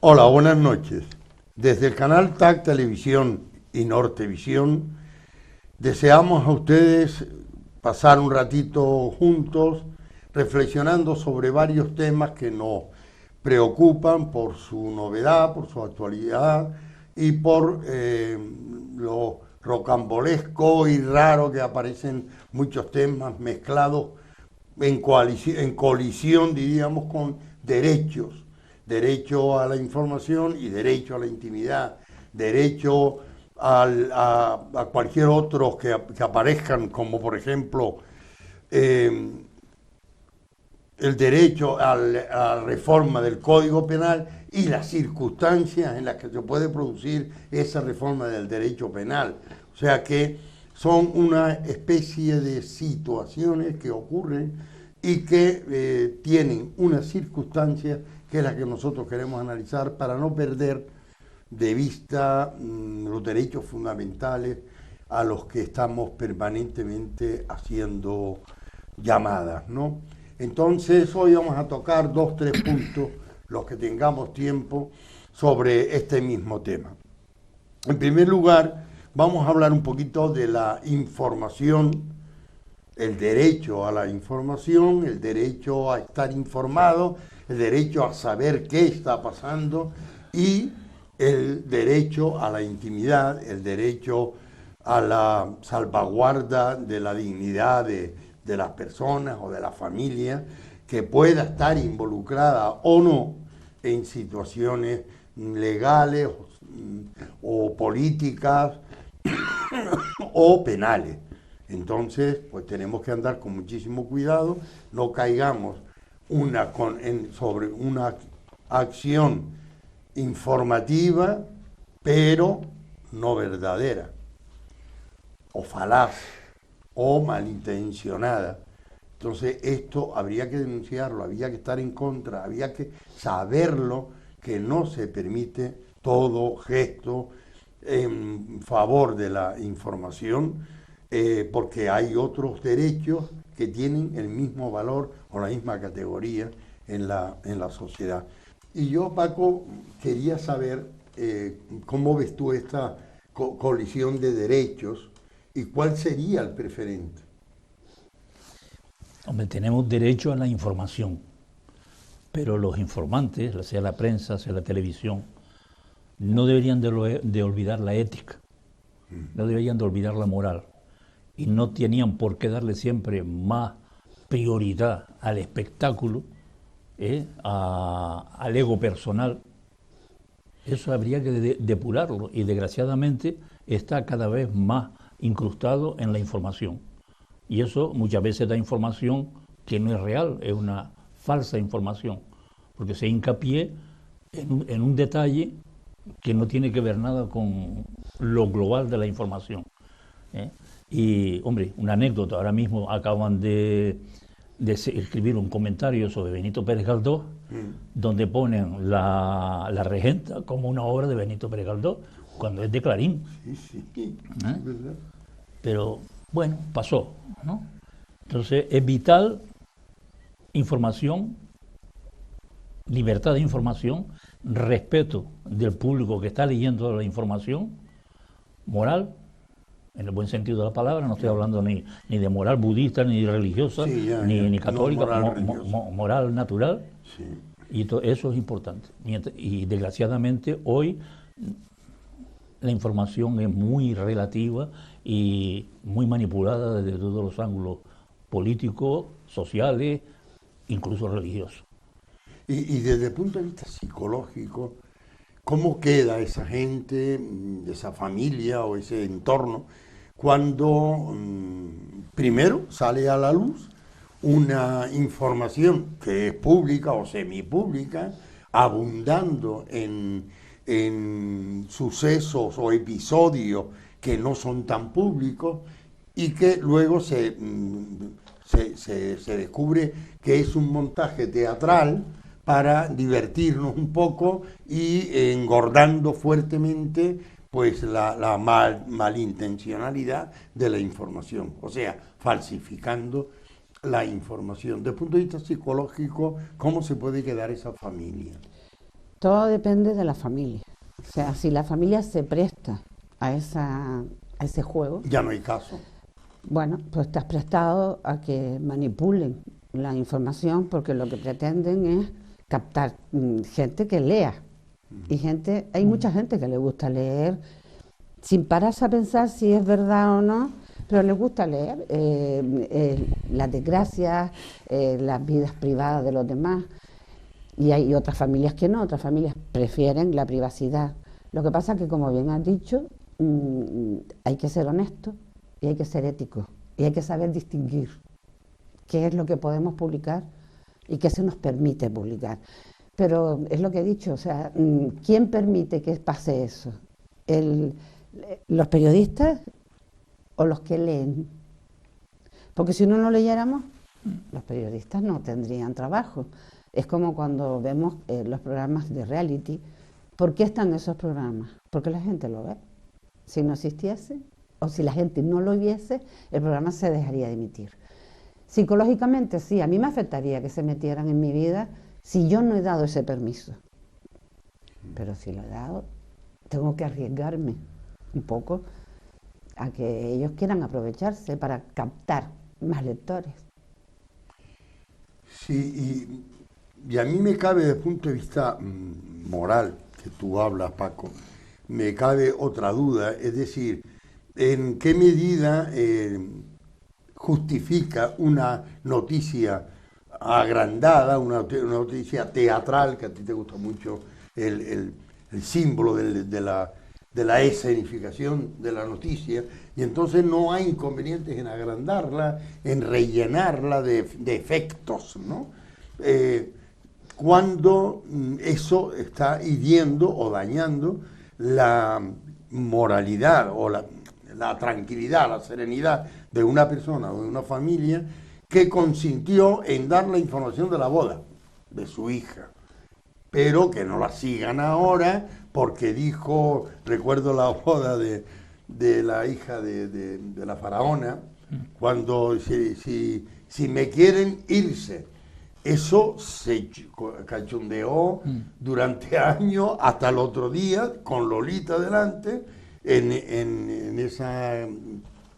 Hola, buenas noches. Desde el canal TAC Televisión y Nortevisión deseamos a ustedes pasar un ratito juntos reflexionando sobre varios temas que nos preocupan por su novedad, por su actualidad y por lo rocambolesco y raro que aparecen muchos temas mezclados en colisión, diríamos, con derechos. Derecho a la información y derecho a la intimidad, derecho a cualquier otro que aparezcan, como por ejemplo eh, el derecho a la reforma del Código Penal y las circunstancias en las que se puede producir esa reforma del derecho penal. O sea que son una especie de situaciones que ocurren y que tienen unas circunstancias que es la que nosotros queremos analizar para no perder de vista los derechos fundamentales a los que estamos permanentemente haciendo llamadas, ¿no? Entonces hoy vamos a tocar 2, 3 puntos, los que tengamos tiempo, sobre este mismo tema. En primer lugar, vamos a hablar un poquito de la información, el derecho a la información, el derecho a estar informado, el derecho a saber qué está pasando y el derecho a la intimidad, el derecho a la salvaguarda de la dignidad de las personas o de la familia que pueda estar involucrada o no en situaciones legales o políticas o penales. Entonces, pues tenemos que andar con muchísimo cuidado, no caigamos sobre una acción informativa, pero no verdadera, o falaz, o malintencionada. Entonces, esto habría que denunciarlo, había que estar en contra, había que saberlo, que no se permite todo gesto en favor de la información, porque hay otros derechos que tienen el mismo valor o la misma categoría en la sociedad. Y yo, Paco, quería saber cómo ves tú esta colisión de derechos y cuál sería el preferente. Hombre, tenemos derecho a la información, pero los informantes, sea la prensa, sea la televisión, no deberían de olvidar la ética, no deberían de olvidar la moral, y no tenían por qué darle siempre más prioridad al espectáculo, al ego personal. Eso habría que depurarlo, y desgraciadamente está cada vez más incrustado en la información. Y eso muchas veces da información que no es real, es una falsa información, porque se hincapié en un detalle que no tiene que ver nada con lo global de la información. ¿eh? Y, hombre, una anécdota, ahora mismo acaban de escribir un comentario sobre Benito Pérez Galdós, donde ponen la regenta como una obra de Benito Pérez Galdós, cuando es de Clarín. Sí, sí, ¿eh? es verdad. Pero, bueno, pasó, ¿no? Entonces, es vital información, libertad de información, respeto del público que está leyendo la información, moral, en el buen sentido de la palabra, no estoy hablando ni de moral budista, ni religiosa, Sí, ya, ni ya. No, católica, moral religiosa. moral natural, Sí. y eso es importante. Y desgraciadamente hoy la información es muy relativa y muy manipulada desde todos los ángulos políticos, sociales, incluso religiosos. Y desde el punto de vista psicológico, ¿cómo queda esa gente, esa familia o ese entorno cuando primero sale a la luz una información que es pública o semipública, abundando en sucesos o episodios que no son tan públicos y que luego se descubre que es un montaje teatral para divertirnos un poco y engordando fuertemente pues la malintencionalidad de la información, o sea, falsificando la información. Desde el punto de vista psicológico, ¿cómo se puede quedar esa familia? Todo depende de la familia. O sea, si la familia se presta a ese juego, Ya no hay caso. bueno, pues estás prestado a que manipulen la información porque lo que pretenden es captar gente que lea. Y hay mucha gente que le gusta leer sin pararse a pensar si es verdad o no, pero les gusta leer las desgracias, las vidas privadas de los demás. Y hay otras familias que no, otras familias prefieren la privacidad. Lo que pasa es que, como bien has dicho, hay que ser honesto y hay que ser ético y hay que saber distinguir qué es lo que podemos publicar y qué se nos permite publicar. Pero es lo que he dicho, o sea, ¿quién permite que pase eso? ¿Los periodistas o los que leen? Porque si no leyéramos, los periodistas no tendrían trabajo. Es como cuando vemos los programas de reality. ¿Por qué están esos programas? Porque la gente lo ve. Si no existiese o si la gente no lo viese, el programa se dejaría de emitir. Psicológicamente sí, a mí me afectaría que se metieran en mi vida si yo no he dado ese permiso. Pero si lo he dado, tengo que arriesgarme un poco a que ellos quieran aprovecharse para captar más lectores. Sí, y a mí me cabe desde el punto de vista moral, que tú hablas, Paco, me cabe otra duda, es decir, ¿en qué medida justifica una noticia agrandada, una noticia teatral, que a ti te gusta mucho el símbolo de la escenificación de la noticia, y entonces no hay inconvenientes en agrandarla, en rellenarla de efectos, ¿no? Cuando eso está hiriendo o dañando la moralidad o la tranquilidad, la serenidad de una persona o de una familia que consintió en dar la información de la boda de su hija, pero que no la sigan ahora porque dijo, recuerdo la boda de la hija de la faraona, cuando si me quieren irse. Eso se cachondeó durante años hasta el otro día con Lolita delante en esa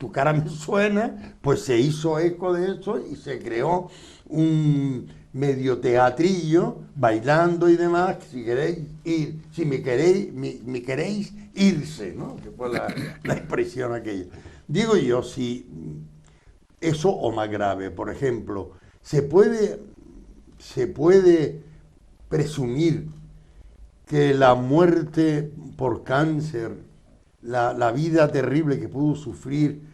Tu cara me suena, pues se hizo eco de eso y se creó un medio teatrillo bailando y demás, si queréis ir, si me queréis irse, ¿no? Que fue la expresión aquella. Digo yo, si eso o más grave, por ejemplo, se puede presumir que la muerte por cáncer, la vida terrible que pudo sufrir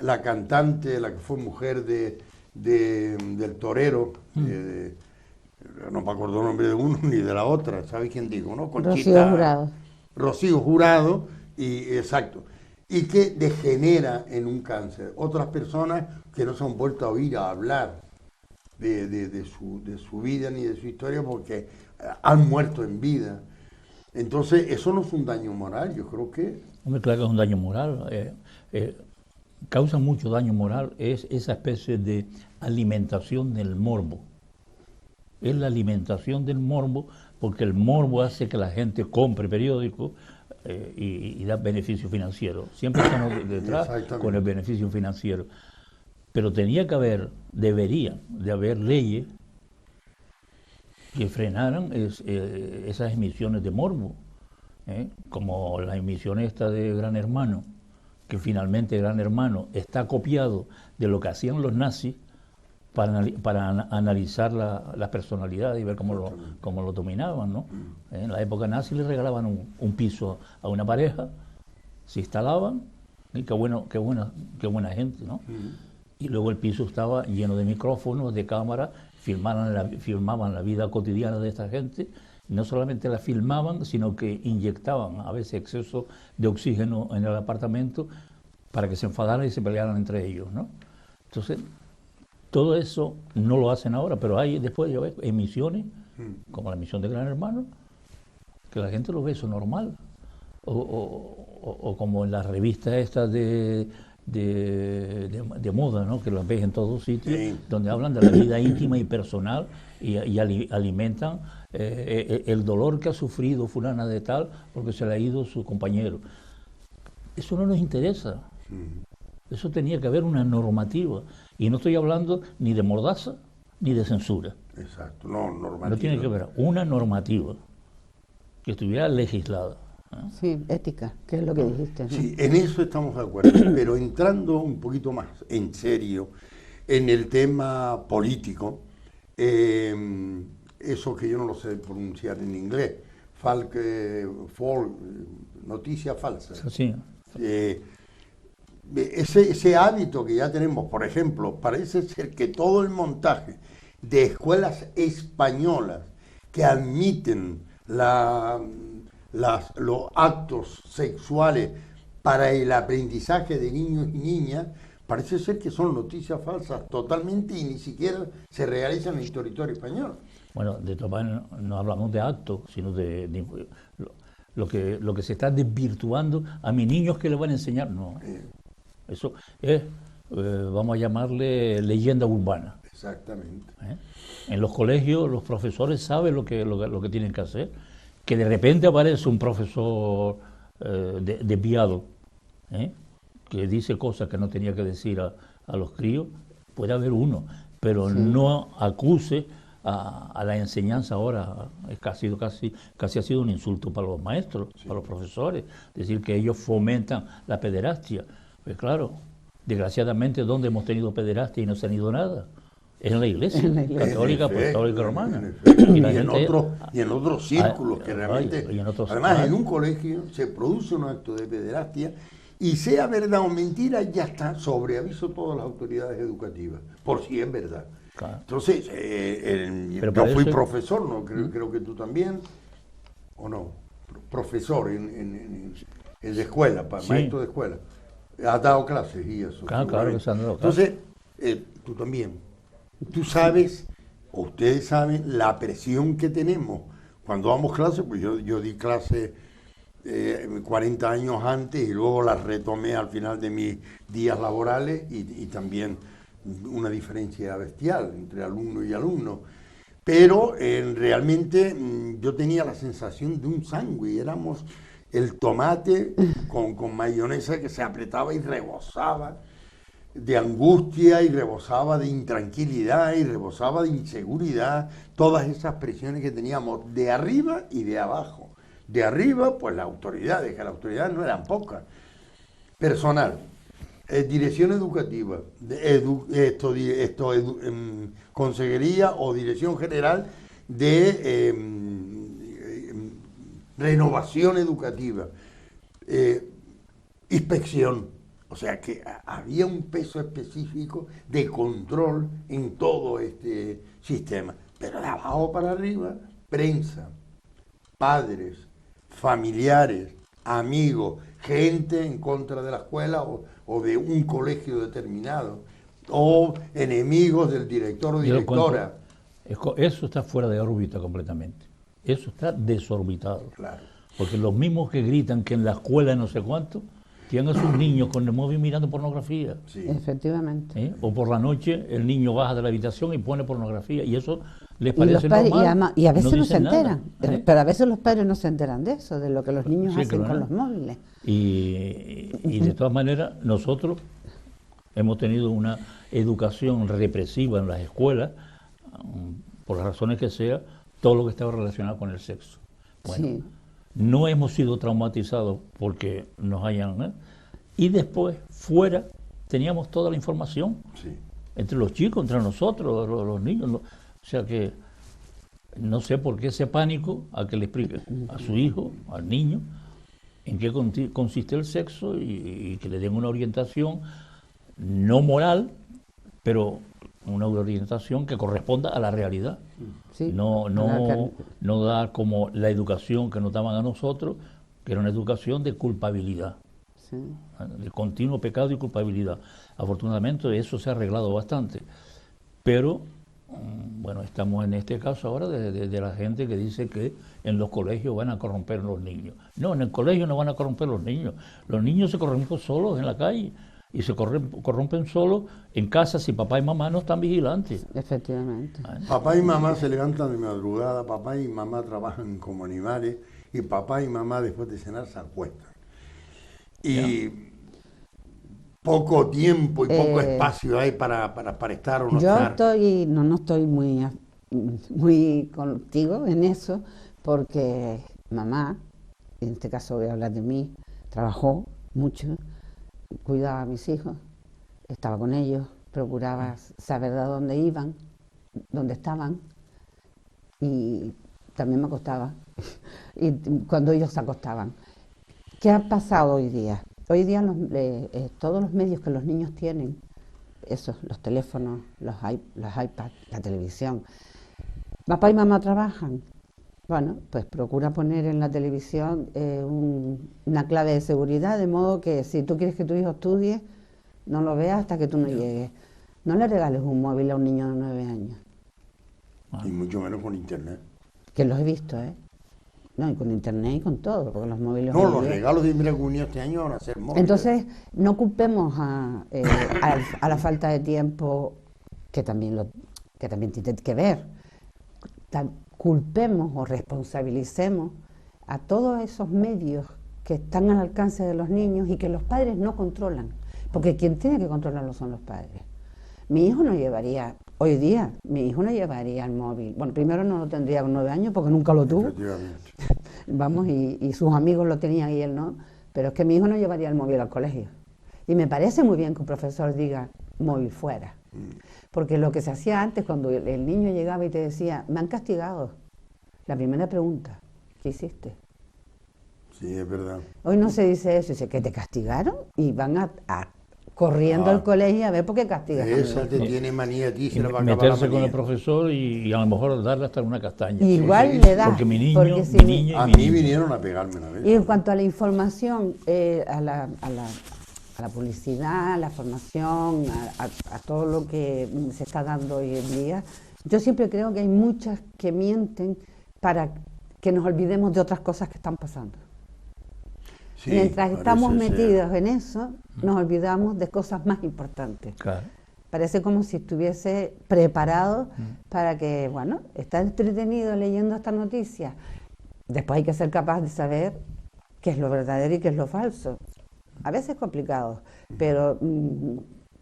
la cantante, la que fue mujer del torero, no me acuerdo el nombre de uno ni de la otra, ¿sabes quién digo? ¿No? Rocío Jurado. Rocío Jurado, exacto, y que degenera en un cáncer. Otras personas que no se han vuelto a oír a hablar de su vida ni de su historia porque han muerto en vida. Entonces, eso no es un daño moral, yo creo que... Hombre, claro que es un daño moral. Causa mucho daño moral es esa especie de alimentación del morbo. Es la alimentación del morbo porque el morbo hace que la gente compre periódicos y da beneficio financiero. Siempre estamos detrás con el beneficio financiero. Pero debería de haber leyes que frenaran esas emisiones de morbo, como la emisión esta de Gran Hermano, que finalmente Gran Hermano está copiado de lo que hacían los nazis para analizar las personalidades y ver cómo lo dominaban, ¿no? En la época nazi le regalaban un piso a una pareja, se instalaban, y qué buena gente, ¿no? Y luego el piso estaba lleno de micrófonos, de cámaras, filmaban la vida cotidiana de esta gente. Y no solamente la filmaban, sino que inyectaban a veces exceso de oxígeno en el apartamento para que se enfadaran y se pelearan entre ellos, ¿no? Entonces, todo eso no lo hacen ahora, pero hay después, ya ves, emisiones, como la emisión de Gran Hermano, que la gente lo ve eso normal. O como en las revistas estas de de moda, ¿no? Que las ves en todos sitios, Sí. donde hablan de la vida íntima y personal y alimentan el dolor que ha sufrido fulana de tal porque se le ha ido su compañero. Eso no nos interesa. Eso tenía que haber una normativa. Y no estoy hablando ni de mordaza ni de censura. Exacto, no, normal. No tiene que haber una normativa que estuviera legislada. Sí, ética, que es lo que dijiste, ¿no? Sí, en eso estamos de acuerdo, pero entrando un poquito más en serio en el tema político, eso que yo no lo sé pronunciar en inglés, noticia falsa. Sí. Ese hábito que ya tenemos, por ejemplo, parece ser que todo el montaje de escuelas españolas que admiten los actos sexuales para el aprendizaje de niños y niñas, parece ser que son noticias falsas totalmente y ni siquiera se realizan en el territorio español. Bueno, de todas maneras no hablamos de actos, sino lo que se está desvirtuando a mis niños que les van a enseñar. No, eso es, vamos a llamarle leyenda urbana. Exactamente. En los colegios los profesores saben lo que tienen que hacer. Que de repente aparece un profesor desviado, que dice cosas que no tenía que decir a los críos, puede haber uno, pero no acuse a la enseñanza ahora. Casi ha sido un insulto para los maestros, para los profesores, decir que ellos fomentan la pederastia. Pues claro, desgraciadamente, ¿dónde hemos tenido pederastia y no se ha ido nada? Es en la iglesia, católica, apostólica, romana. Y en otros círculos que realmente... Además, en un colegio se produce un acto de pederastia y sea verdad o mentira, ya está sobre aviso todas las autoridades educativas, por si es verdad. Claro. Entonces, yo fui profesor, ¿no? Creo que tú también, ¿o no? Profesor en la escuela, maestro de escuela. Has dado clases y eso. Claro que se han dado clases. Entonces, tú también. Tú sabes, o ustedes saben, la presión que tenemos cuando damos clases, pues yo di clases 40 años antes y luego las retomé al final de mis días laborales y también una diferencia bestial entre alumno y alumno. Pero realmente yo tenía la sensación de un sándwich, éramos el tomate con mayonesa que se apretaba y rebosaba de angustia y rebosaba de intranquilidad y rebosaba de inseguridad, todas esas presiones que teníamos de arriba y de abajo. De arriba, pues las autoridades, que las autoridades no eran pocas. Personal, dirección educativa, consejería o dirección general de renovación educativa, inspección. O sea que había un peso específico de control en todo este sistema. Pero de abajo para arriba, prensa, padres, familiares, amigos, gente en contra de la escuela o de un colegio determinado, o enemigos del director o directora. Eso está fuera de órbita completamente. Eso está desorbitado. Claro. Porque los mismos que gritan que en la escuela no sé cuánto, tienen a sus niños con el móvil mirando pornografía. Sí. Efectivamente. O por la noche el niño baja de la habitación y pone pornografía. Y eso les parece normal. Y a veces no se enteran. Pero a veces los padres no se enteran de eso, de lo que los niños hacen con los móviles. Y de todas maneras, nosotros hemos tenido una educación represiva en las escuelas, por las razones que sea, todo lo que estaba relacionado con el sexo. Bueno, sí. No hemos sido traumatizados porque nos hayan... Y después, fuera, teníamos toda la información. Sí. Entre los chicos, entre nosotros, los niños. O sea que no sé por qué ese pánico a que le explique a su hijo, al niño, en qué consiste el sexo y que le den una orientación no moral, pero una orientación que corresponda a la realidad. Sí, No dar como la educación que nos daban a nosotros, que era una educación de culpabilidad, sí. de continuo pecado y culpabilidad. Afortunadamente eso se ha arreglado bastante, pero bueno, estamos en este caso ahora de la gente que dice que en los colegios van a corromper los niños. No, en el colegio no van a corromper los niños se corrompen solos en la calle. y se corrompen solo en casa si papá y mamá no están vigilantes. Efectivamente. Papá y mamá se levantan de madrugada, papá y mamá trabajan como animales y papá y mamá después de cenar se acuestan. Y poco tiempo y poco espacio hay para estar o no Yo estar. no estoy muy contigo en eso, porque mamá, en este caso voy a hablar de mí, trabajó mucho, cuidaba a mis hijos, estaba con ellos, procuraba saber de dónde iban, dónde estaban, y también me acostaba, y cuando ellos se acostaban. ¿Qué ha pasado hoy día? Hoy día todos los medios que los niños tienen, los teléfonos, los iPads, la televisión, papá y mamá trabajan. Bueno, pues procura poner en la televisión una clave de seguridad, de modo que si tú quieres que tu hijo estudie, no lo veas hasta que tú no llegues. No le regales un móvil a un niño de 9 años. Y mucho menos con internet. Que los he visto, ¿eh? No, y con internet y con todo, porque los móviles... No, los regalos de primera comunión este año van a ser móviles. Entonces, no culpemos a la falta de tiempo, que también tiene que ver. Culpemos o responsabilicemos a todos esos medios que están al alcance de los niños y que los padres no controlan, porque quien tiene que controlarlo son los padres. Mi hijo no llevaría, hoy día, el móvil. Bueno, primero no lo tendría con 9 años porque nunca lo tuvo. Vamos, y sus amigos lo tenían y él no. Pero es que mi hijo no llevaría el móvil al colegio. Y me parece muy bien que un profesor diga móvil fuera. Porque lo que se hacía antes, cuando el niño llegaba y te decía, me han castigado, la primera pregunta, ¿qué hiciste? Sí, es verdad. Hoy no se dice eso, dice que te castigaron y van corriendo al colegio a ver por qué castigan. Esa te tiene manía a ti, se la va a acabar la Meterse manía. con el profesor y a lo mejor darle hasta una castaña. Igual sí, le da. Porque mi niño, A mí vinieron a pegarme una vez. Y en cuanto a la información, a la publicidad, a la formación, a todo lo que se está dando hoy en día, yo siempre creo que hay muchas que mienten para que nos olvidemos de otras cosas que están pasando. Sí, Mientras estamos parece metidos en eso, nos olvidamos de cosas más importantes. Claro. Parece como si estuviese preparado para que, bueno, está entretenido leyendo esta noticia. Después hay que ser capaz de saber qué es lo verdadero y qué es lo falso. A veces es complicado, pero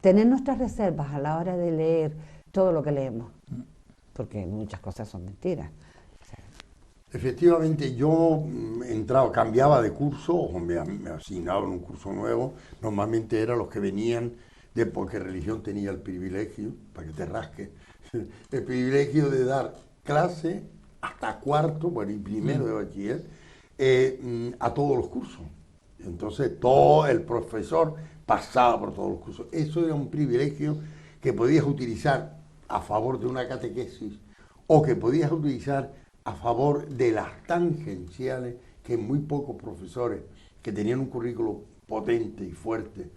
tener nuestras reservas a la hora de leer todo lo que leemos, porque muchas cosas son mentiras. Efectivamente, yo cambiaba de curso, o me asignaban un curso nuevo, normalmente eran los que venían porque religión tenía el privilegio, para que te rasques, el privilegio de dar clase hasta cuarto, bueno, y primero de bachiller, a todos los cursos. Entonces, todo el profesor pasaba por todos los cursos. Eso era un privilegio que podías utilizar a favor de una catequesis o que podías utilizar a favor de las tangenciales que muy pocos profesores que tenían un currículo potente y fuerte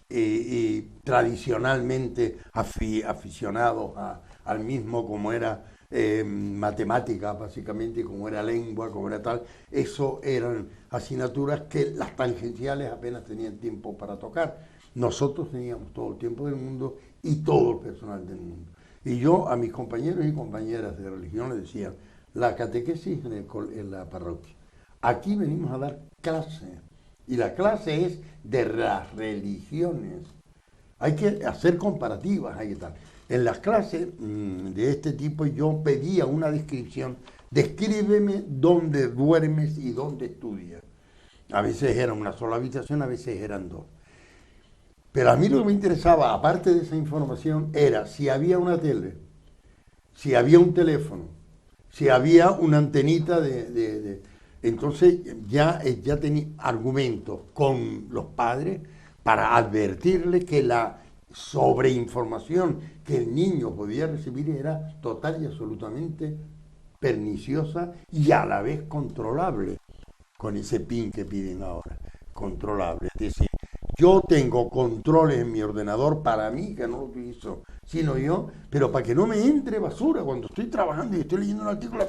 y tradicionalmente aficionados al mismo como era matemática básicamente, como era lengua, como era tal, eso eran asignaturas que las tangenciales apenas tenían tiempo para tocar. Nosotros teníamos todo el tiempo del mundo y todo el personal del mundo. Y yo a mis compañeros y compañeras de religión les decía, la catequesis en la parroquia. Aquí venimos a dar clase y la clase es de las religiones. Hay que hacer comparativas, hay que tal. En las clases de este tipo yo pedía una descripción, descríbeme dónde duermes y dónde estudias. A veces era una sola habitación, a veces eran dos. Pero a mí lo que me interesaba, aparte de esa información, era si había una tele, si había un teléfono, si había una antenita entonces ya tenía argumentos con los padres para advertirles que la sobreinformación que el niño podía recibir era total y absolutamente perniciosa y a la vez controlable, con ese PIN que piden ahora, controlable. Es decir, yo tengo controles en mi ordenador para mí, que no lo utilizo sino yo, pero para que no me entre basura cuando estoy trabajando y estoy leyendo un artículo,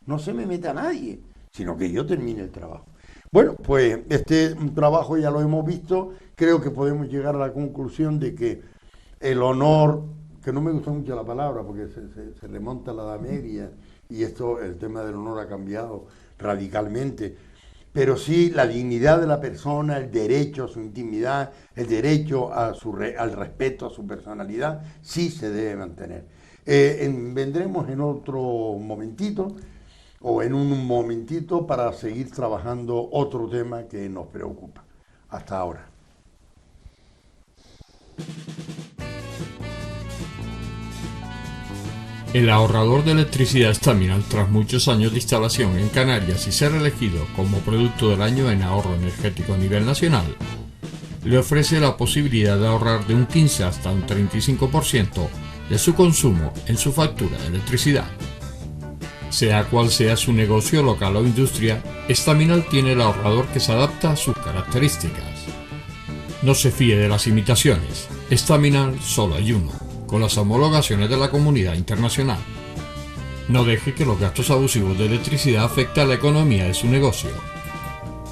no se me meta nadie, sino que yo termine el trabajo. Bueno, pues este trabajo ya lo hemos visto, creo que podemos llegar a la conclusión de que el honor, que no me gusta mucho la palabra porque se remonta a la Edad Media y esto, el tema del honor ha cambiado radicalmente, pero sí la dignidad de la persona, el derecho a su intimidad, el derecho a al respeto a su personalidad, sí se debe mantener. Vendremos en otro momentito o en un momentito para seguir trabajando otro tema que nos preocupa. Hasta ahora. El ahorrador de electricidad Staminal, tras muchos años de instalación en Canarias y ser elegido como producto del año en ahorro energético a nivel nacional, le ofrece la posibilidad de ahorrar de un 15 hasta un 35% de su consumo en su factura de electricidad. Sea cual sea su negocio local o industria, Staminal tiene el ahorrador que se adapta a sus características. No se fíe de las imitaciones, Staminal solo hay uno, con las homologaciones de la comunidad internacional. No deje que los gastos abusivos de electricidad afecten a la economía de su negocio.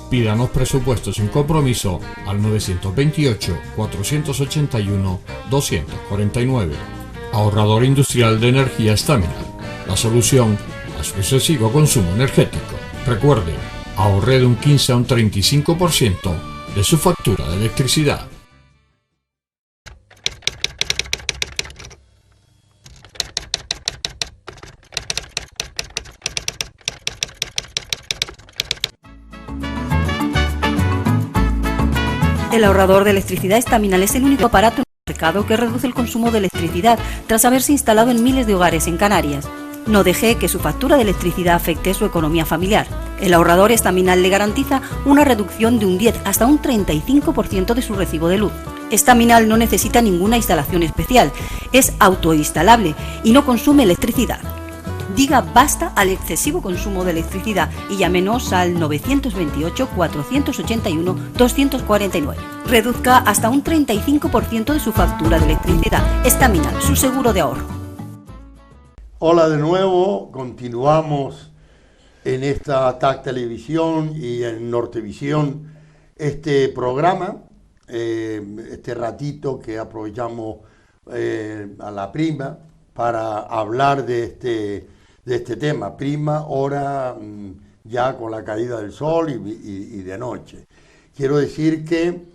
Pídanos presupuestos sin compromiso al 928-481-249. Ahorrador industrial de energía Staminal, la solución a su excesivo consumo energético. Recuerde, ahorre de un 15 a un 35% de su factura de electricidad. El ahorrador de electricidad Staminal es el único aparato en el mercado que reduce el consumo de electricidad tras haberse instalado en miles de hogares en Canarias. No deje que su factura de electricidad afecte su economía familiar. El ahorrador Staminal le garantiza una reducción de un 10 hasta un 35% de su recibo de luz. Staminal no necesita ninguna instalación especial, es autoinstalable y no consume electricidad. Diga basta al excesivo consumo de electricidad y llámenos al 928-481-249. Reduzca hasta un 35% de su factura de electricidad. Staminal, su seguro de ahorro. Hola de nuevo, continuamos en esta TAC Televisión y en Nortevisión este programa, este ratito que aprovechamos a la prima para hablar de este tema, prima hora ya con la caída del sol y de noche. Quiero decir que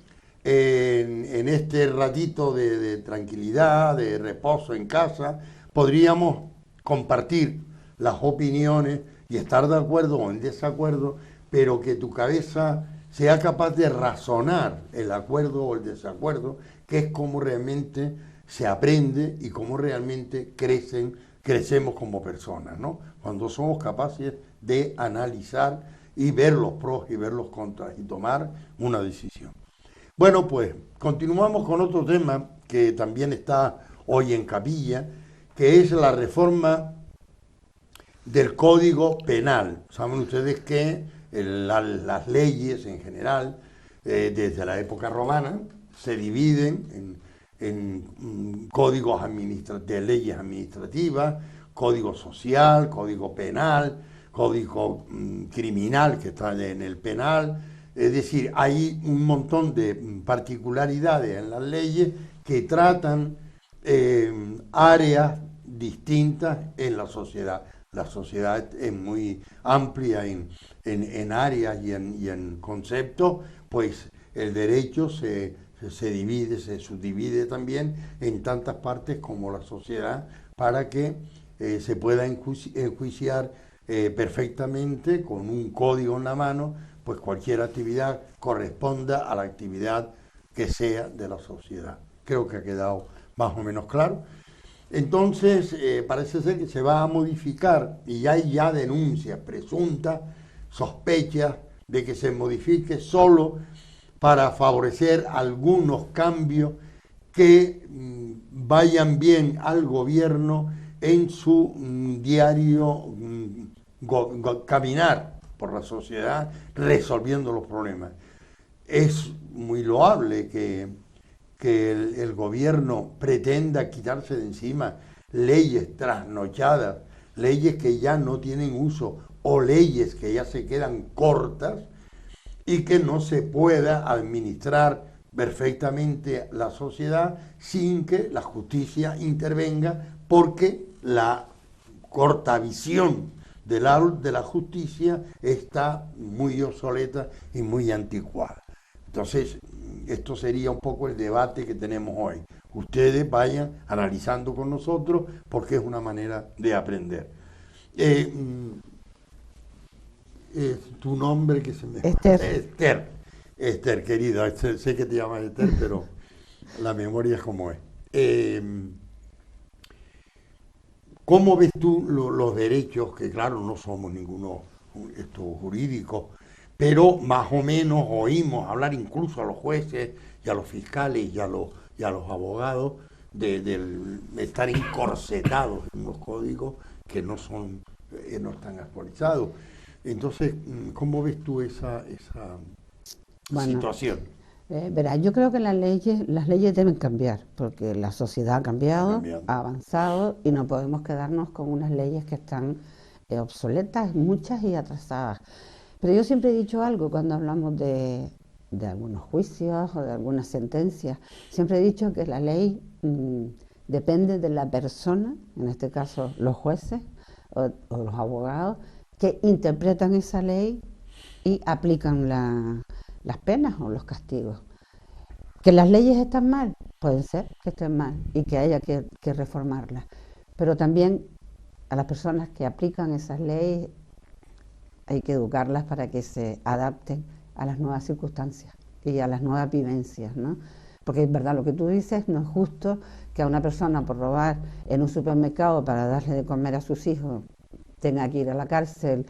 en este ratito de tranquilidad, de reposo en casa, podríamos compartir las opiniones y estar de acuerdo o en desacuerdo, pero que tu cabeza sea capaz de razonar el acuerdo o el desacuerdo, que es como realmente se aprende y cómo realmente crecemos como personas, ¿no? Cuando somos capaces de analizar y ver los pros y ver los contras y tomar una decisión. Bueno, pues continuamos con otro tema que también está hoy en capilla, que es la reforma del Código Penal. Saben ustedes que las leyes en general, desde la época romana, se dividen en códigos de leyes administrativas, código social, código penal, código criminal que está en el penal. Es decir, hay un montón de particularidades en las leyes que tratan áreas distintas en la sociedad. La sociedad es muy amplia en áreas y en conceptos, pues el derecho se divide, se subdivide también en tantas partes como la sociedad para que se pueda enjuiciar perfectamente con un código en la mano, pues cualquier actividad corresponda a la actividad que sea de la sociedad. Creo que ha quedado más o menos claro. Entonces, parece ser que se va a modificar y hay ya denuncias presuntas, sospechas de que se modifique solo para favorecer algunos cambios que vayan bien al gobierno en su diario caminar por la sociedad resolviendo los problemas. Es muy loable que el gobierno pretenda quitarse de encima leyes trasnochadas, leyes que ya no tienen uso o leyes que ya se quedan cortas, y que no se pueda administrar perfectamente la sociedad sin que la justicia intervenga, porque la corta visión de la justicia está muy obsoleta y muy anticuada. Entonces, esto sería un poco el debate que tenemos hoy. Ustedes vayan analizando con nosotros, porque es una manera de aprender. Tu nombre que se me... Esther. Esther, querida, sé que te llamas Esther, pero la memoria es como es. ¿Cómo ves tú los derechos, que claro, no somos ninguno jurídicos, pero más o menos oímos hablar incluso a los jueces y a los fiscales y a los abogados de estar encorsetados en unos códigos que no están actualizados? Entonces, ¿cómo ves tú esa situación? Verá, yo creo que las leyes deben cambiar, porque la sociedad ha cambiado, ha avanzado, y no podemos quedarnos con unas leyes que están obsoletas, muchas y atrasadas. Pero yo siempre he dicho algo cuando hablamos de algunos juicios o de algunas sentencias. Siempre he dicho que la ley depende de la persona, en este caso los jueces o los abogados, que interpretan esa ley y aplican las penas o los castigos. ¿Que las leyes están mal? Puede ser que estén mal y que haya que reformarlas. Pero también a las personas que aplican esas leyes hay que educarlas para que se adapten a las nuevas circunstancias y a las nuevas vivencias, ¿no? Porque es verdad lo que tú dices, no es justo que a una persona por robar en un supermercado para darle de comer a sus hijos tenga que ir a la cárcel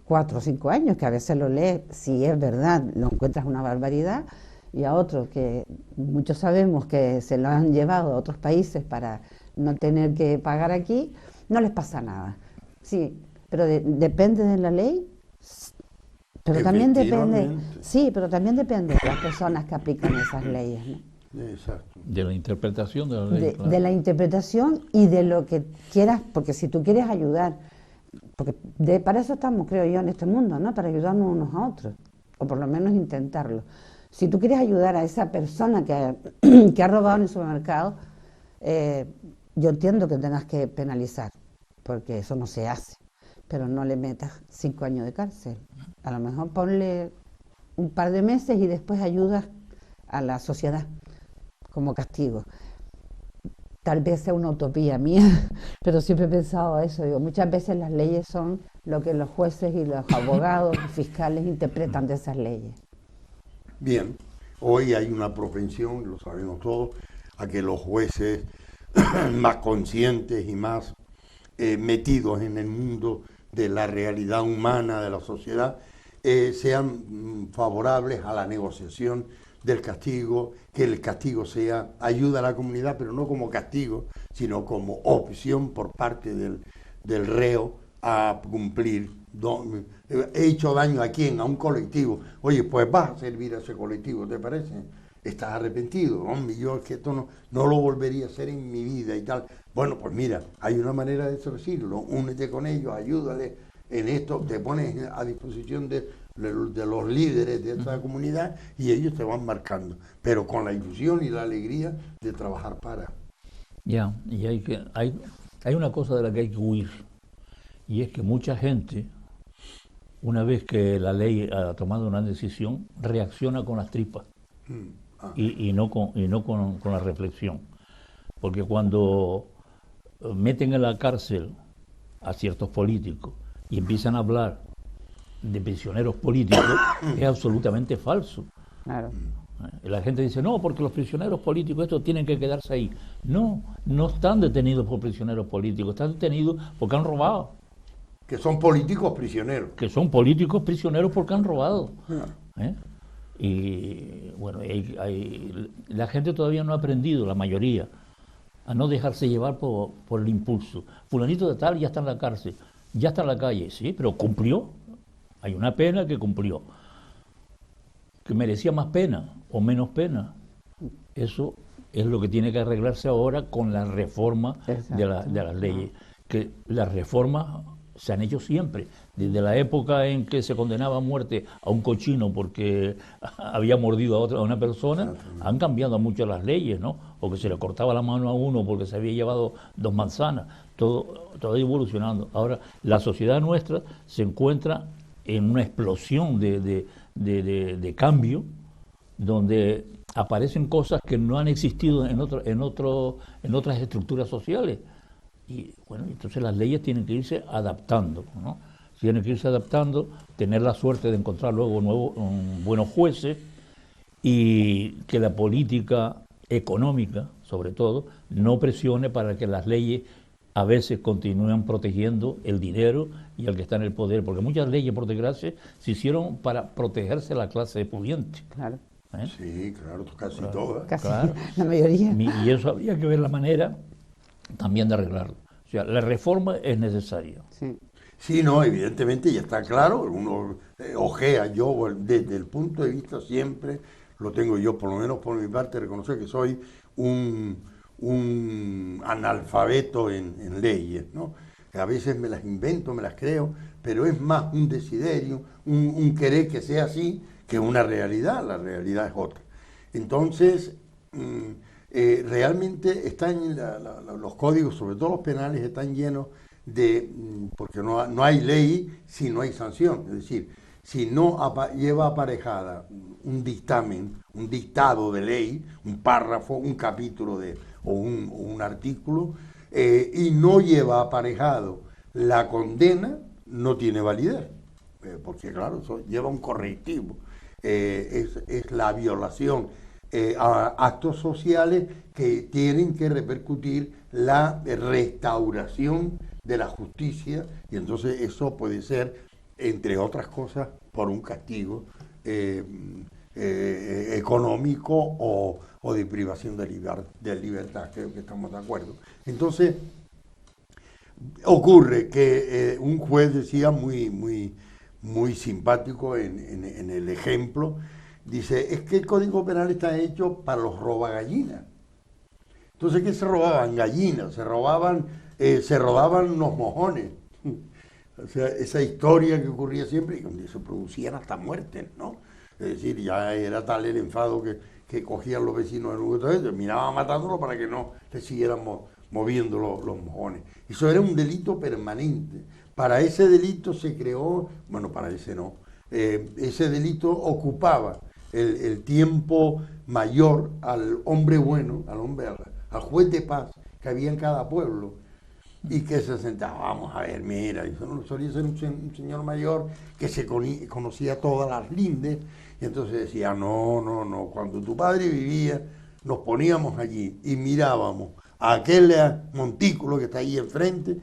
4 o 5 años, que a veces lo lees, si es verdad, lo encuentras una barbaridad, y a otros que muchos sabemos que se lo han llevado a otros países para no tener que pagar aquí, no les pasa nada. Sí, pero depende de la ley, pero también depende, sí, pero también depende de las personas que aplican esas leyes, ¿no? Exacto. De la interpretación de la ley. Claro. De la interpretación y de lo que quieras, porque si tú quieres ayudar, porque para eso estamos, creo yo, en este mundo, ¿no? Para ayudarnos unos a otros, o por lo menos intentarlo. Si tú quieres ayudar a esa persona que ha robado en el supermercado, yo entiendo que tengas que penalizar, porque eso no se hace, pero no le metas 5 años de cárcel. A lo mejor ponle un par de meses y después ayudas a la sociedad como castigo. Tal vez sea una utopía mía, pero siempre he pensado eso. Digo, muchas veces las leyes son lo que los jueces y los abogados y fiscales interpretan de esas leyes. Bien, hoy hay una propensión, lo sabemos todos, a que los jueces más conscientes y más metidos en el mundo de la realidad humana de la sociedad sean favorables a la negociación del castigo, que el castigo sea ayuda a la comunidad, pero no como castigo, sino como opción por parte del reo a cumplir. He hecho daño a quién, a un colectivo. Oye, pues vas a servir a ese colectivo, ¿te parece? ¿Estás arrepentido? Hombre, yo es que esto no lo volvería a hacer en mi vida y tal. Bueno, pues mira, hay una manera de decirlo, únete con ellos, ayúdale en esto, te pones a disposición de los líderes de esta comunidad y ellos te van marcando, pero con la ilusión y la alegría de trabajar para. Ya, y hay una cosa de la que hay que huir, y es que mucha gente, una vez que la ley ha tomado una decisión, reacciona con las tripas y no con la reflexión. Porque cuando meten en la cárcel a ciertos políticos y empiezan a hablar de prisioneros políticos, es absolutamente falso. Claro. La gente dice, no, porque los prisioneros políticos estos tienen que quedarse ahí. No están detenidos por prisioneros políticos, están detenidos porque han robado. Que son políticos prisioneros. Que son políticos prisioneros porque han robado. Y bueno, la gente todavía no ha aprendido, la mayoría, a no dejarse llevar por el impulso. Fulanito de tal ya está en la cárcel, ya está en la calle, sí, pero cumplió. Hay una pena que cumplió. Que merecía más pena o menos pena. Eso es lo que tiene que arreglarse ahora con la reforma de las leyes. Que las reformas se han hecho siempre. Desde la época en que se condenaba a muerte a un cochino porque había mordido a una persona, han cambiado mucho las leyes, ¿no? O que se le cortaba la mano a uno porque se había llevado 2 manzanas. Todo ha evolucionando. Ahora, la sociedad nuestra se encuentra en una explosión de cambio, donde aparecen cosas que no han existido en otras estructuras sociales. Y bueno, entonces las leyes tienen que irse adaptando, ¿no? Tienen que irse adaptando, tener la suerte de encontrar luego buenos jueces, y que la política económica, sobre todo, no presione para que las leyes a veces continúen protegiendo el dinero y al que está en el poder, porque muchas leyes, por desgracia, se hicieron para protegerse a la clase pudiente. Claro. ¿Eh? Sí, claro, casi Claro. todas. Casi Claro. la mayoría. Y eso habría que ver la manera también de arreglarlo. O sea, la reforma es necesaria. Sí. Sí, no, evidentemente ya está claro, uno ojea, yo desde el punto de vista siempre, lo tengo yo, por lo menos por mi parte, reconocer que soy un analfabeto en leyes, ¿no? A veces me las invento, me las creo, pero es más un desiderio, un querer que sea así, que una realidad, la realidad es otra. Entonces, realmente los códigos, sobre todo los penales, están llenos porque no hay ley si no hay sanción, es decir, si no lleva aparejada un dictamen, un dictado de ley, un párrafo, un capítulo o un artículo, y no lleva aparejado la condena, no tiene validez, porque claro, eso lleva un correctivo, es la violación a actos sociales que tienen que repercutir la restauración de la justicia, y entonces eso puede ser, entre otras cosas, por un castigo económico o de privación de libertad, creo que estamos de acuerdo. Entonces, ocurre que un juez decía muy simpático en el ejemplo, dice, es que el Código Penal está hecho para los robagallinas. Entonces, ¿qué se robaban? Gallinas, se robaban los mojones. O sea, esa historia que ocurría siempre y donde se producían hasta muertes, ¿no? Es decir, ya era tal el enfado que cogían los vecinos del lugar, y terminaban matándolo para que no le siguieran moviendo los mojones. Eso era un delito permanente. Para ese delito se creó, bueno, para ese no, ese delito ocupaba el tiempo mayor al hombre bueno, al juez de paz que había en cada pueblo, y que se sentaba, vamos a ver, mira, eso solía ser un señor mayor que se conocía todas las lindes, y entonces decía, no, cuando tu padre vivía, nos poníamos allí y mirábamos a aquel montículo que está ahí enfrente,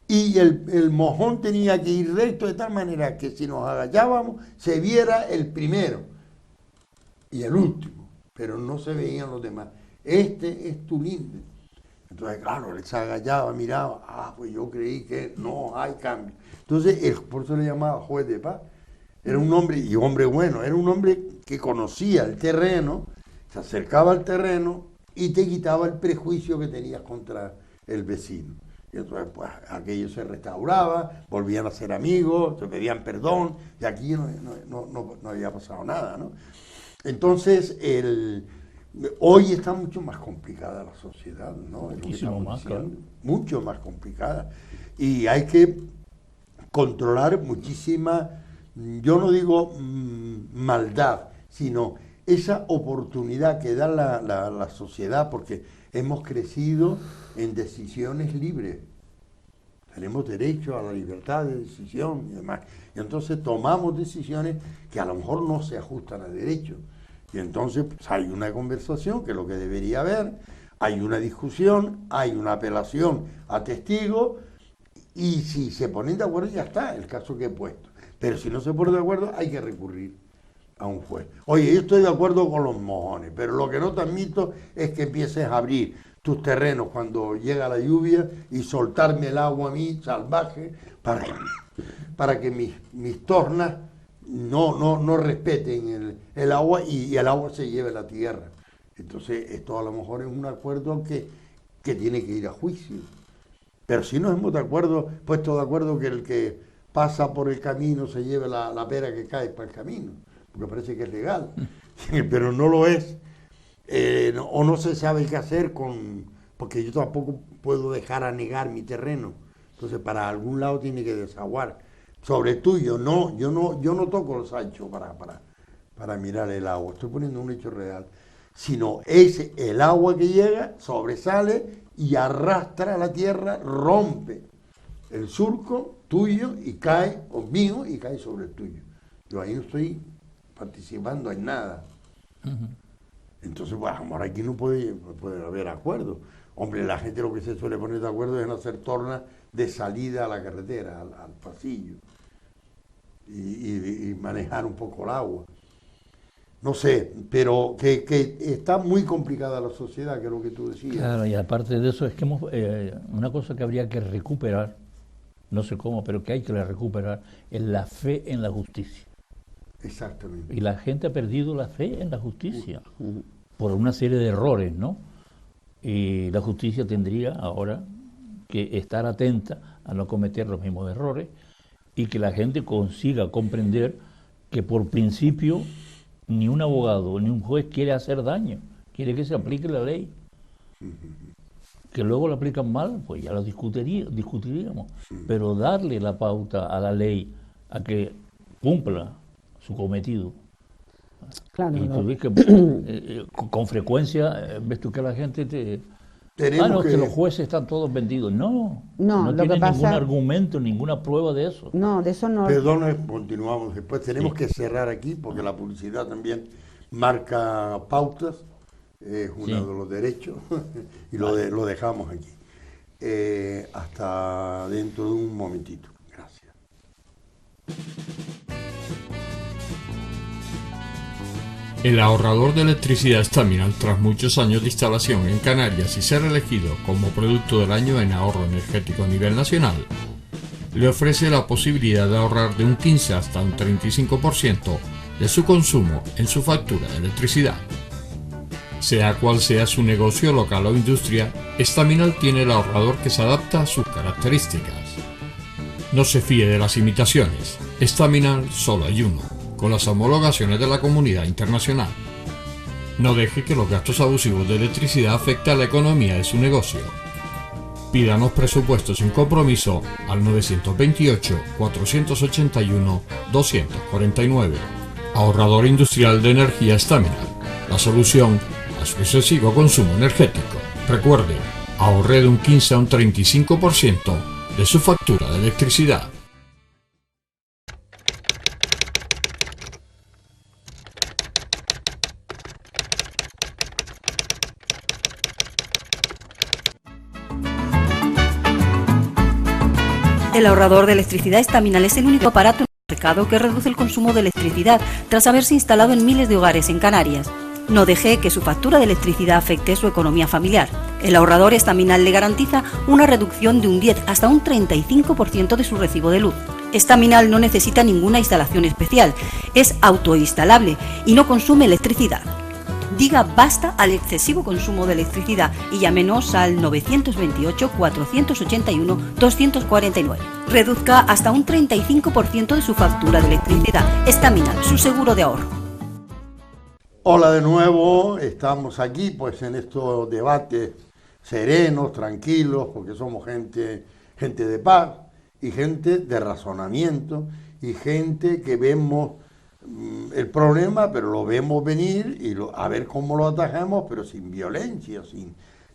y el mojón tenía que ir recto de tal manera que si nos agachábamos se viera el primero y el último, pero no se veían los demás. Este es tu linde. Entonces, claro, él se agachaba, miraba, pues yo creí que no hay cambio. Entonces, por eso le llamaba juez de paz. Era un hombre, y hombre bueno, era un hombre que conocía el terreno, se acercaba al terreno y te quitaba el prejuicio que tenías contra el vecino. Y entonces, pues, aquello se restauraba, volvían a ser amigos, se pedían perdón, y aquí no había pasado nada, ¿no? Entonces, hoy está mucho más complicada la sociedad, ¿no? Muchísimo más, claro. Mucho más complicada. Y hay que controlar muchísima, yo no digo maldad, sino esa oportunidad que da la sociedad, porque hemos crecido en decisiones libres. Tenemos derecho a la libertad de decisión y demás. Y entonces tomamos decisiones que a lo mejor no se ajustan al derecho. Y entonces pues, hay una conversación, que es lo que debería haber, hay una discusión, hay una apelación a testigos, y si se ponen de acuerdo ya está, el caso que he puesto. Pero si no se pone de acuerdo, hay que recurrir a un juez. Oye, yo estoy de acuerdo con los mojones, pero lo que no te admito es que empieces a abrir tus terrenos cuando llega la lluvia y soltarme el agua a mí, salvaje, para que mis tornas no respeten el agua y el agua se lleve a la tierra. Entonces, esto a lo mejor es un acuerdo que tiene que ir a juicio. Pero si nos hemos puesto de acuerdo que el que pasa por el camino se lleve la pera que cae para el camino, porque parece que es legal, pero no lo es, o no se sabe qué hacer porque yo tampoco puedo dejar anegar mi terreno, entonces para algún lado tiene que desaguar. Sobre tuyo, no, yo no toco los anchos para mirar el agua, estoy poniendo un hecho real, sino es el agua que llega, sobresale y arrastra la tierra, rompe el surco tuyo y cae, o mío, y cae sobre el tuyo. Yo ahí no estoy participando en nada. Entonces, bueno, amor, aquí no puede haber acuerdo. Hombre, la gente lo que se suele poner de acuerdo es en hacer tornas de salida a la carretera, al pasillo, y manejar un poco el agua. No sé, pero que está muy complicada la sociedad, que es lo que tú decías. Claro, y aparte de eso, es que una cosa que habría que recuperar, no sé cómo, pero que hay que recuperar, es la fe en la justicia. Exactamente. Y la gente ha perdido la fe en la justicia por una serie de errores, ¿no? Y la justicia tendría ahora que estar atenta a no cometer los mismos errores y que la gente consiga comprender que por principio ni un abogado ni un juez quiere hacer daño, quiere que se aplique la ley. Que luego la aplican mal, pues ya lo discutiríamos, pero darle la pauta a la ley a que cumpla su cometido. Claro, Y tú ves que con frecuencia ves tú que la gente te... que los jueces están todos vendidos. No lo que tiene pasa... ningún argumento, ninguna prueba de eso. No, de eso no... Perdón, continuamos después. Tenemos que cerrar aquí porque la publicidad también marca pautas, es uno de los derechos, y lo dejamos aquí. Hasta dentro de un momentito. Gracias. El ahorrador de electricidad Staminal, tras muchos años de instalación en Canarias y ser elegido como producto del año en ahorro energético a nivel nacional, le ofrece la posibilidad de ahorrar de un 15 hasta un 35% de su consumo en su factura de electricidad. Sea cual sea su negocio local o industria, Staminal tiene el ahorrador que se adapta a sus características. No se fíe de las imitaciones, Staminal solo hay uno, con las homologaciones de la comunidad internacional. No deje que los gastos abusivos de electricidad afecten a la economía de su negocio. Pídanos presupuestos sin compromiso al 928-481-249. Ahorrador industrial de energía Staminal, la solución a su excesivo consumo energético. Recuerde, ahorre de un 15 a un 35% de su factura de electricidad. El ahorrador de electricidad Staminal es el único aparato en el mercado que reduce el consumo de electricidad tras haberse instalado en miles de hogares en Canarias. No deje que su factura de electricidad afecte su economía familiar. El ahorrador Staminal le garantiza una reducción de un 10 hasta un 35% de su recibo de luz. Staminal no necesita ninguna instalación especial, es autoinstalable y no consume electricidad. Diga basta al excesivo consumo de electricidad y llámenos al 928-481-249. Reduzca hasta un 35% de su factura de electricidad. Staminal, su seguro de ahorro. Hola de nuevo, estamos aquí pues en estos debates serenos, tranquilos, porque somos gente de paz y gente de razonamiento y gente que vemos el problema, pero lo vemos venir y a ver cómo lo atajamos, pero sin violencia,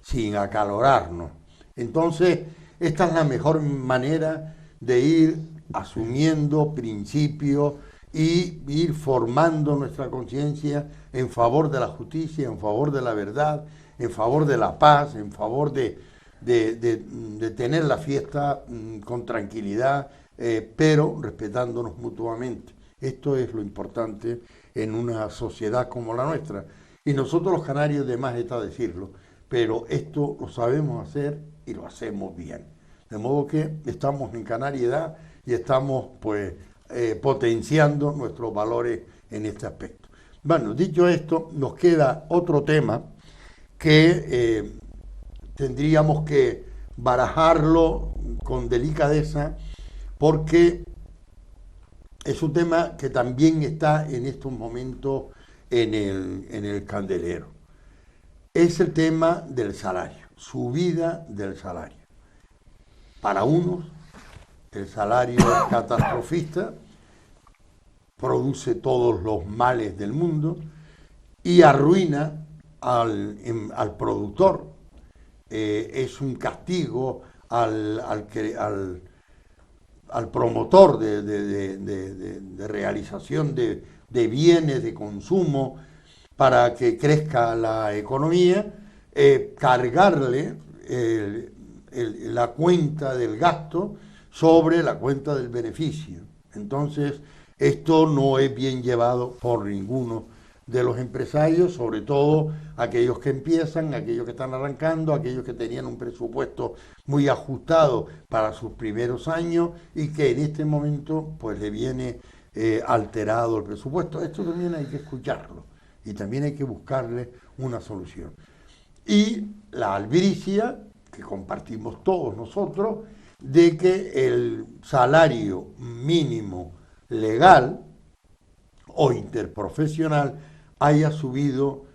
sin acalorarnos. Entonces, esta es la mejor manera de ir asumiendo principios y ir formando nuestra conciencia en favor de la justicia, en favor de la verdad, en favor de la paz, en favor de tener la fiesta con tranquilidad, pero respetándonos mutuamente. Esto es lo importante en una sociedad como la nuestra. Y nosotros los canarios, de más está decirlo, pero esto lo sabemos hacer y lo hacemos bien. De modo que estamos en Canariedad y estamos pues potenciando nuestros valores en este aspecto. Bueno, dicho esto, nos queda otro tema que tendríamos que barajarlo con delicadeza, porque es un tema que también está en estos momentos en el candelero. Es el tema del salario, subida del salario. Para unos, el salario es catastrofista, produce todos los males del mundo y arruina al productor. Es un castigo al promotor de realización de bienes, de consumo, para que crezca la economía, cargarle la cuenta del gasto sobre la cuenta del beneficio. Entonces, esto no es bien llevado por ninguno de los empresarios, sobre todo aquellos que empiezan, aquellos que están arrancando, aquellos que tenían un presupuesto muy ajustado para sus primeros años y que en este momento pues le viene alterado el presupuesto. Esto también hay que escucharlo y también hay que buscarle una solución. Y la albricia, que compartimos todos nosotros, de que el salario mínimo legal o interprofesional haya subido,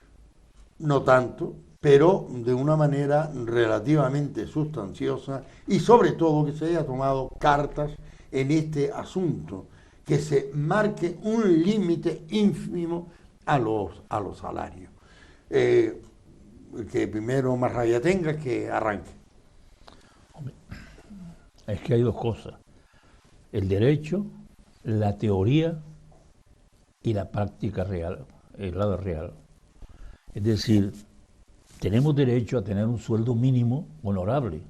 no tanto, pero de una manera relativamente sustanciosa, y sobre todo que se haya tomado cartas en este asunto, que se marque un límite ínfimo a los salarios. Que primero más rabia tenga, que arranque. Es que hay dos cosas: el derecho, la teoría y la práctica real, el lado real. Es decir, tenemos derecho a tener un sueldo mínimo honorable.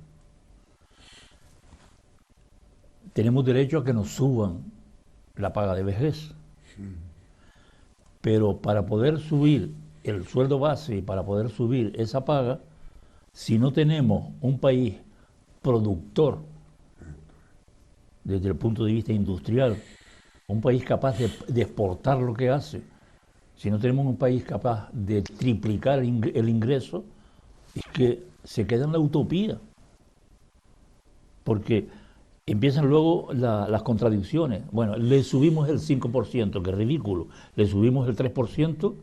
Tenemos derecho a que nos suban la paga de vejez. Pero para poder subir el sueldo base y para poder subir esa paga, si no tenemos un país productor desde el punto de vista industrial, un país capaz de exportar lo que hace, si no tenemos un país capaz de triplicar el ingreso, es que se queda en la utopía. Porque empiezan luego las contradicciones. Bueno, le subimos el 5%, que es ridículo, le subimos el 3%,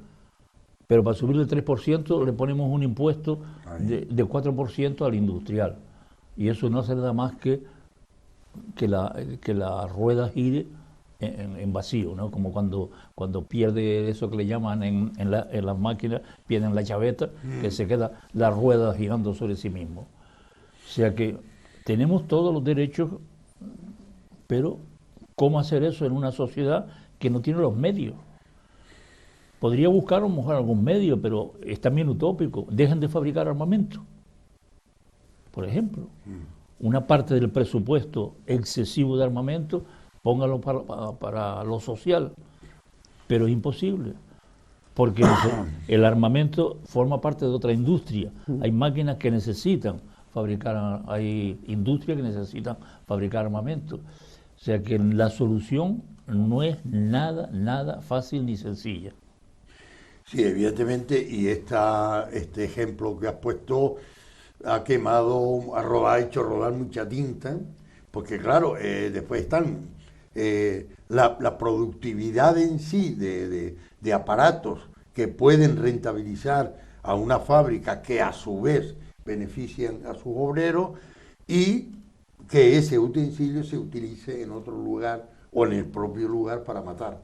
pero para subir el 3% le ponemos un impuesto de 4% al industrial. Y eso no hace nada más que la rueda gire en vacío, ¿no? Como cuando pierde eso que le llaman en las máquinas, pierden la chaveta, que se queda la rueda girando sobre sí mismo. O sea que tenemos todos los derechos, pero ¿cómo hacer eso en una sociedad que no tiene los medios? Podría buscar a lo mejor algún medio, pero es también utópico. Dejen de fabricar armamento, por ejemplo. Una parte del presupuesto excesivo de armamento, póngalo para lo social, pero es imposible, porque el armamento forma parte de otra industria. Hay máquinas que necesitan fabricar, hay industrias que necesitan fabricar armamento. O sea que la solución no es nada fácil ni sencilla. Sí, evidentemente, y este ejemplo que has puesto ha hecho rodar mucha tinta, porque claro, después están la productividad en sí de aparatos que pueden rentabilizar a una fábrica, que a su vez benefician a sus obreros, y que ese utensilio se utilice en otro lugar o en el propio lugar para matar.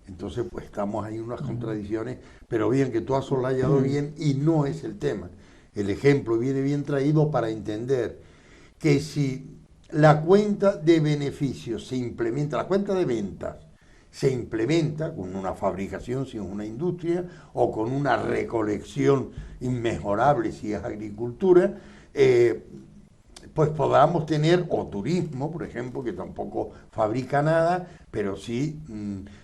Entonces, pues estamos ahí en unas contradicciones, pero bien que tú has soslayado bien, y no es el tema. El ejemplo viene bien traído para entender que si la cuenta de beneficios se implementa, la cuenta de ventas se implementa con una fabricación si es una industria, o con una recolección inmejorable si es agricultura, pues podamos tener, o turismo, por ejemplo, que tampoco fabrica nada, pero sí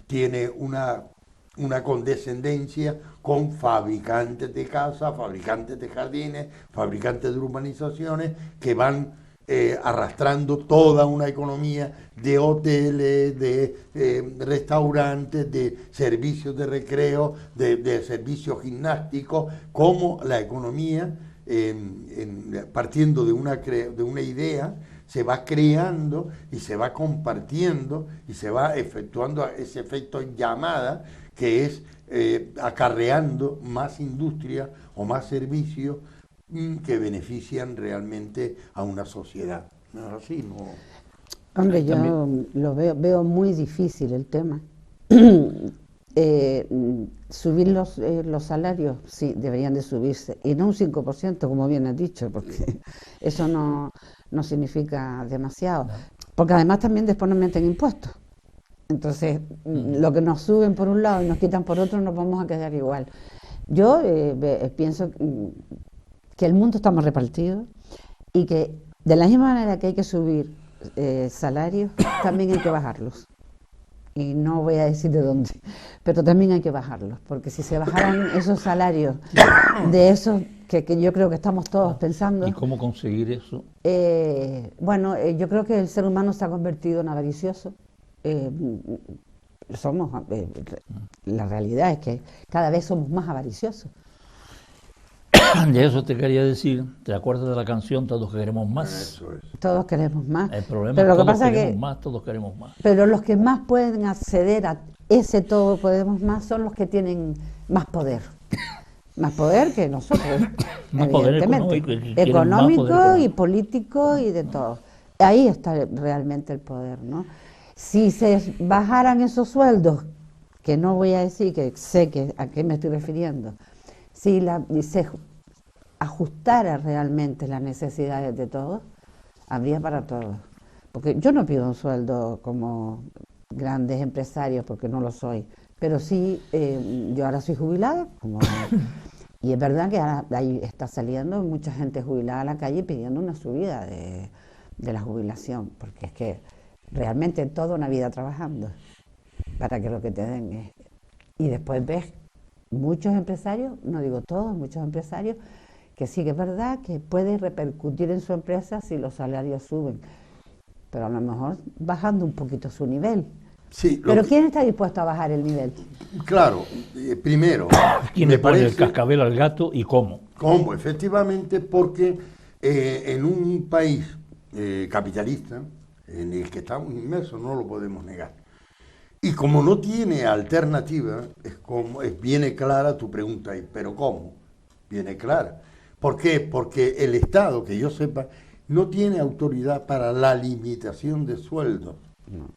tiene una condescendencia con fabricantes de casas, fabricantes de jardines, fabricantes de urbanizaciones, que van arrastrando toda una economía de hoteles, de restaurantes, de servicios de recreo, de servicios gimnásticos, como la economía partiendo de una idea, se va creando y se va compartiendo y se va efectuando ese efecto llamada que es acarreando más industria o más servicios que benefician realmente a una sociedad. ¿No? Así, ¿no? Hombre, yo lo veo muy difícil el tema. Subir los salarios, sí, deberían de subirse, y no un 5%, como bien has dicho, porque eso no significa demasiado. Porque además también después nos meten impuestos. Entonces, lo que nos suben por un lado y nos quitan por otro, nos vamos a quedar igual. Yo pienso que el mundo está más repartido y que de la misma manera que hay que subir salarios, también hay que bajarlos. Y no voy a decir de dónde, pero también hay que bajarlos, porque si se bajaran esos salarios de esos que yo creo que estamos todos pensando... ¿Y cómo conseguir eso? Yo creo que el ser humano se ha convertido en avaricioso. La realidad es que cada vez somos más avariciosos. De eso te quería decir, ¿te acuerdas de la canción Todos queremos más? Eso es. Todos queremos más. El problema pero es lo que todos pasa queremos que, más, todos queremos más. Pero los que más pueden acceder a ese todo podemos más son los que tienen más poder. Más poder que nosotros, Más poder evidentemente. Económico y político y de todo. Ahí está realmente el poder, ¿no? Si se bajaran esos sueldos, que no voy a decir que sé a qué me estoy refiriendo, si se ajustara realmente las necesidades de todos, habría para todos. Porque yo no pido un sueldo como grandes empresarios, porque no lo soy, pero sí, yo ahora soy jubilada, y es verdad que ahora ahí está saliendo mucha gente jubilada a la calle pidiendo una subida de la jubilación, porque es que realmente toda una vida trabajando para que lo que te den es... Y después ves muchos empresarios, no digo todos, muchos empresarios, que sí que es verdad que puede repercutir en su empresa si los salarios suben, pero a lo mejor bajando un poquito su nivel. Sí, pero ¿quién está dispuesto a bajar el nivel? Claro, primero... ¿Quién le pone el cascabel al gato y cómo? ¿Cómo? Efectivamente, porque en un país capitalista, en el que estamos inmersos, no lo podemos negar. Y como no tiene alternativa, viene clara tu pregunta ahí, ¿pero cómo? Viene clara. ¿Por qué? Porque el Estado, que yo sepa, no tiene autoridad para la limitación de sueldos,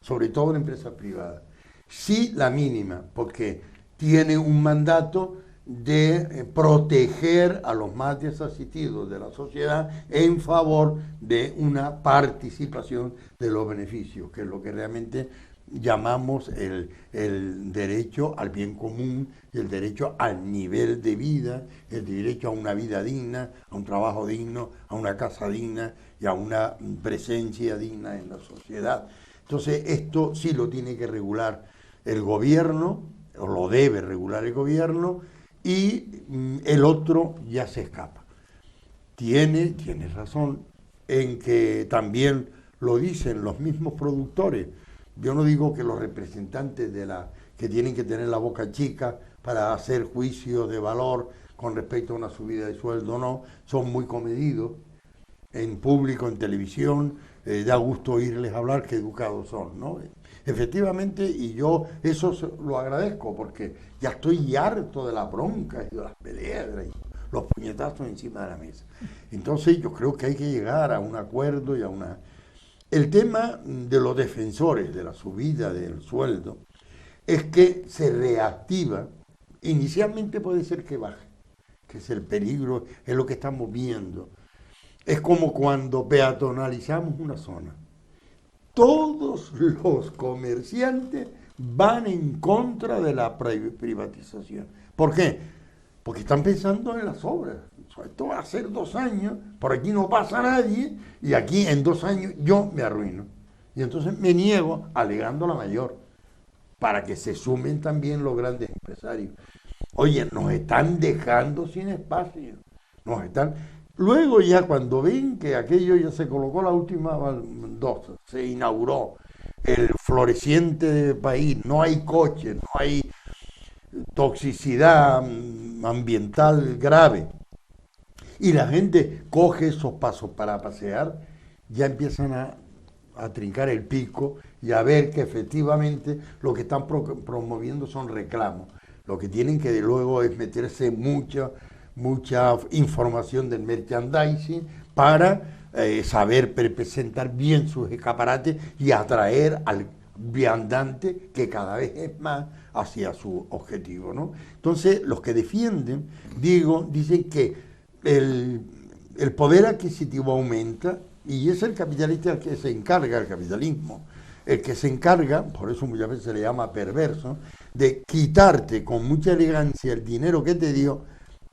sobre todo en empresas privadas. Sí la mínima, porque tiene un mandato de proteger a los más desasistidos de la sociedad en favor de una participación de los beneficios, que es lo que realmente llamamos el derecho al bien común, el derecho al nivel de vida, el derecho a una vida digna, a un trabajo digno, a una casa digna y a una presencia digna en la sociedad. Entonces esto sí lo tiene que regular el gobierno, o lo debe regular el gobierno, y el otro ya se escapa. Tiene razón en que también lo dicen los mismos productores. Yo no digo que los representantes que tienen que tener la boca chica para hacer juicios de valor con respecto a una subida de sueldo, no, son muy comedidos en público, en televisión, da gusto oírles hablar, qué educados son, ¿no? Efectivamente, y yo eso lo agradezco, porque ya estoy harto de la bronca y de las peleas y los puñetazos encima de la mesa. Entonces yo creo que hay que llegar a un acuerdo y a una... El tema de los defensores de la subida del sueldo es que se reactiva, inicialmente puede ser que baje, que es el peligro, es lo que estamos viendo. Es como cuando peatonalizamos una zona. Todos los comerciantes van en contra de la privatización. ¿Por qué? Porque están pensando en las obras. Esto va a ser 2 años, por aquí no pasa nadie, y aquí en 2 años yo me arruino. Y entonces me niego, alegando la mayor, para que se sumen también los grandes empresarios. Oye, nos están dejando sin espacio. Luego ya cuando ven que aquello ya se colocó la última baldosa, se inauguró el floreciente país, no hay coches, no hay toxicidad ambiental grave, y la gente coge esos pasos para pasear, ya empiezan a trincar el pico y a ver que efectivamente lo que están promoviendo son reclamos. Lo que tienen que luego es meterse mucha información del merchandising para saber presentar bien sus escaparates y atraer al viandante que cada vez es más hacia su objetivo, ¿no? Entonces, los que defienden, dicen que el poder adquisitivo aumenta y es el capitalista el que se encarga, el capitalismo, el que se encarga, por eso muchas veces se le llama perverso, de quitarte con mucha elegancia el dinero que te dio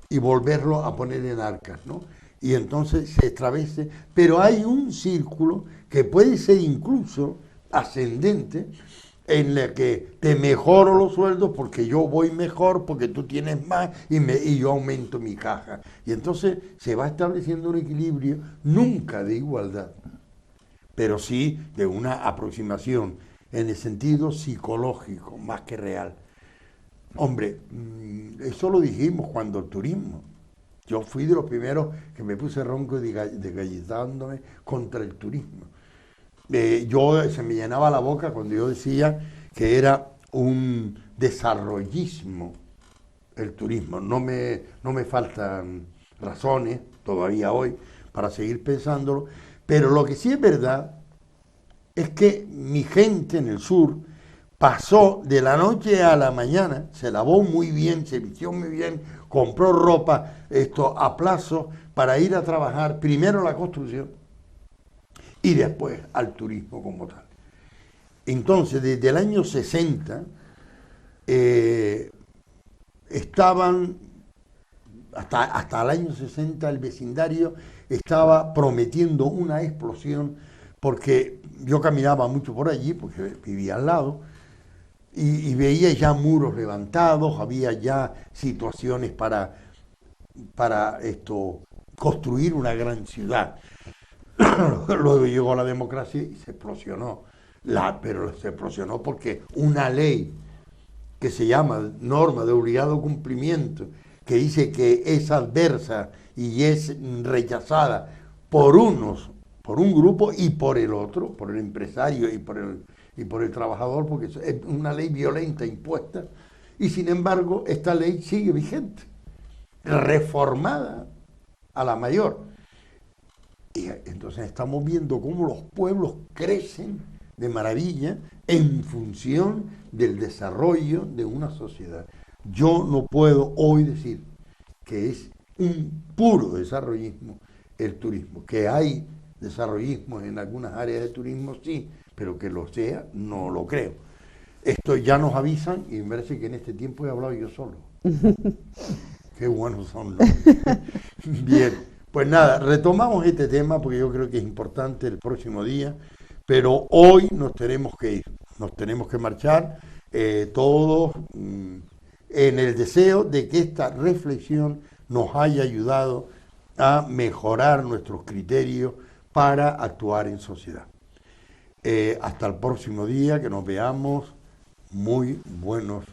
y volverlo a poner en arcas, ¿no? Y entonces se extravese, pero hay un círculo que puede ser incluso ascendente, en el que te mejoro los sueldos porque yo voy mejor, porque tú tienes más y yo aumento mi caja. Y entonces se va estableciendo un equilibrio, nunca de igualdad, pero sí de una aproximación en el sentido psicológico, más que real. Hombre, eso lo dijimos cuando el turismo. Yo fui de los primeros que me puse ronco desgallitándome contra el turismo. Se me llenaba la boca cuando yo decía que era un desarrollismo el turismo. No me faltan razones todavía hoy para seguir pensándolo, pero lo que sí es verdad es que mi gente en el sur pasó de la noche a la mañana, se lavó muy bien, se vistió muy bien, compró ropa a plazo para ir a trabajar primero a la construcción y después al turismo como tal. Entonces, desde el año 60, estaban, hasta el año 60, el vecindario estaba prometiendo una explosión, porque yo caminaba mucho por allí, porque vivía al lado, y veía ya muros levantados, había ya situaciones para construir una gran ciudad. Luego llegó la democracia y se explosionó. Pero se explosionó porque una ley que se llama norma de obligado cumplimiento, que dice que es adversa y es rechazada por un grupo y por el otro, por el empresario y por el trabajador, porque es una ley violenta impuesta, y sin embargo esta ley sigue vigente, reformada a la mayor. Y entonces estamos viendo cómo los pueblos crecen de maravilla en función del desarrollo de una sociedad. Yo no puedo hoy decir que es un puro desarrollismo el turismo, que hay desarrollismo en algunas áreas de turismo, sí, pero que lo sea, no lo creo. Esto ya nos avisan y me parece que en este tiempo he hablado yo solo. Qué buenos son, ¿no? Bien, pues nada, retomamos este tema porque yo creo que es importante el próximo día, pero hoy nos tenemos que ir, nos tenemos que marchar todos en el deseo de que esta reflexión nos haya ayudado a mejorar nuestros criterios para actuar en sociedad. Hasta el próximo día, que nos veamos. Muy buenos